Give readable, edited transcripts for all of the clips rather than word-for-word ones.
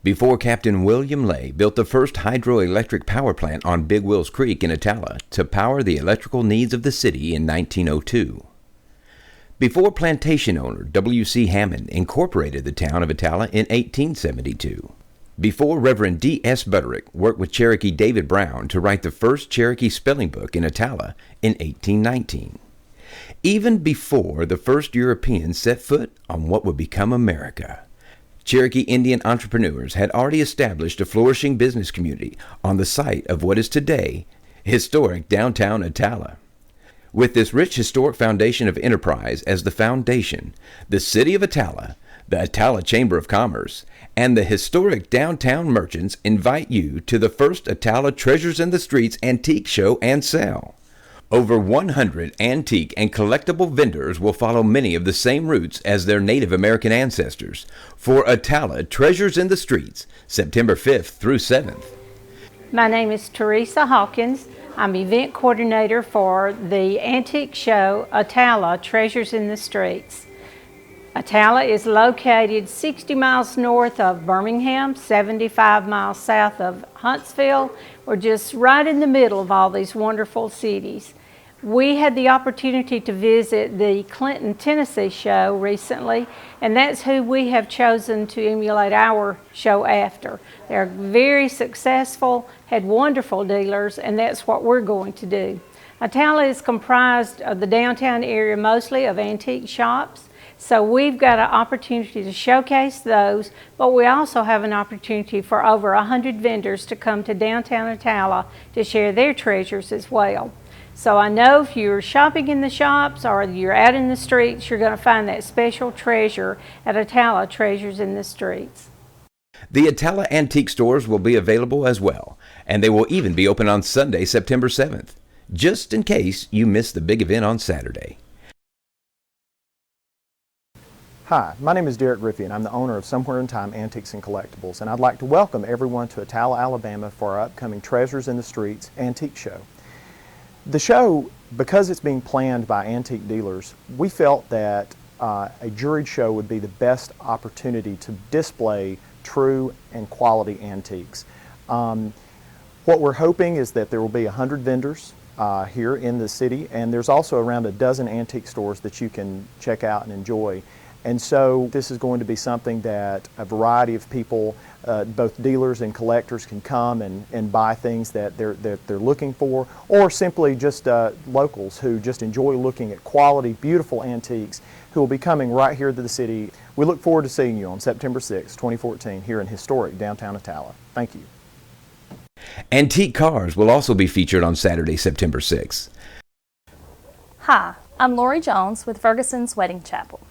Before Captain William Lay built the first hydroelectric power plant on Big Wills Creek in Attalla to power the electrical needs of the city in 1902. Before plantation owner W.C. Hammond incorporated the town of Attalla in 1872. Before Reverend D.S. Butterick worked with Cherokee David Brown to write the first Cherokee spelling book in Attalla in 1819. Even before the first Europeans set foot on what would become America, Cherokee Indian entrepreneurs had already established a flourishing business community on the site of what is today historic downtown Attalla. With this rich historic foundation of enterprise as the foundation, the city of Attalla, the Attalla Chamber of Commerce, and the historic downtown merchants invite you to the first Attalla Treasures in the Streets antique show and sale. Over 100 antique and collectible vendors will follow many of the same routes as their Native American ancestors for Attalla Treasures in the Streets, September 5th through 7th. My name is Teresa Hawkins. I'm event coordinator for the antique show Attalla Treasures in the Streets. Attalla is located 60 miles north of Birmingham, 75 miles south of Huntsville. We're just right in the middle of all these wonderful cities. We had the opportunity to visit the Clinton, Tennessee show recently, and that's who we have chosen to emulate our show after. They're very successful, had wonderful dealers, and that's what we're going to do. Attalla is comprised of the downtown area mostly of antique shops, so we've got an opportunity to showcase those, but we also have an opportunity for over 100 vendors to come to downtown Attalla to share their treasures as well. So I know if you're shopping in the shops or you're out in the streets, you're going to find that special treasure at Attalla Treasures in the Streets. The Attalla antique stores will be available as well, and they will even be open on Sunday, September 7th, just in case you miss the big event on Saturday. Hi, my name is Derek Griffey, and I'm the owner of Somewhere in Time Antiques and Collectibles, and I'd like to welcome everyone to Attalla, Alabama for our upcoming Treasures in the Streets antique show. The show, because it's being planned by antique dealers, we felt that a juried show would be the best opportunity to display true and quality antiques. What we're hoping is that there will be 100 vendors here in the city, and there's also around a dozen antique stores that you can check out and enjoy. And so this is going to be something that a variety of people, both dealers and collectors, can come and buy things that they're looking for, or simply just locals who just enjoy looking at quality, beautiful antiques who will be coming right here to the city. We look forward to seeing you on September 6, 2014 here in historic downtown Attalla. Thank you. Antique cars will also be featured on Saturday, September 6th. Hi, I'm Lori Jones with Ferguson's Wedding Chapel.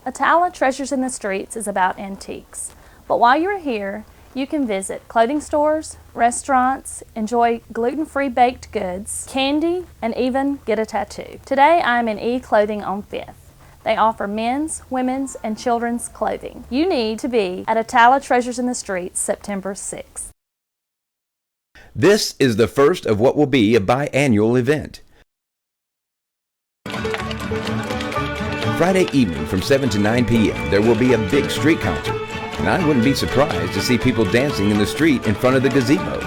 Attalla Treasures in the Streets is about antiques, but while you're here, you can visit clothing stores, restaurants, enjoy gluten-free baked goods, candy, and even get a tattoo. Today I'm in E-Clothing on 5th. They offer men's, women's, and children's clothing. You need to be at Attalla Treasures in the Streets September 6th. This is the first of what will be a biannual event. Friday evening from 7 to 9 p.m. there will be a big street concert, and I wouldn't be surprised to see people dancing in the street in front of the gazebo.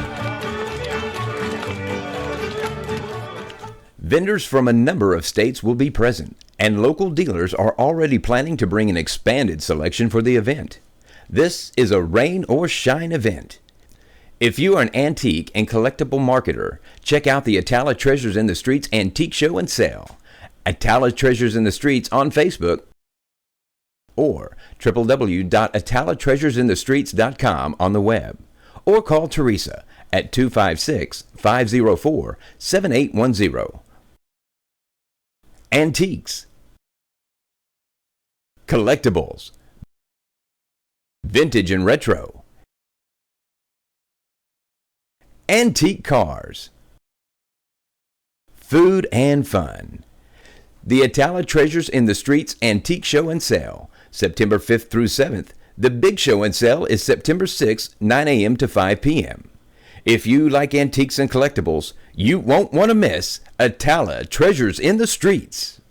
Vendors from a number of states will be present, and local dealers are already planning to bring an expanded selection for the event. This is a rain or shine event. If you are an antique and collectible marketer, check out the Attalla Treasures in the Streets Antique Show and Sale. Attalla Treasures in the Streets on Facebook, or www.attallatreasuresinthestreets.com on the web, or call Teresa at 256-504-7810. Antiques, collectibles, vintage and retro, antique cars, food and fun. The Attalla Treasures in the Streets Antique Show and Sale, September 5th through 7th. The big show and sale is September 6th, 9 a.m. to 5 p.m. If you like antiques and collectibles, you won't want to miss Attalla Treasures in the Streets.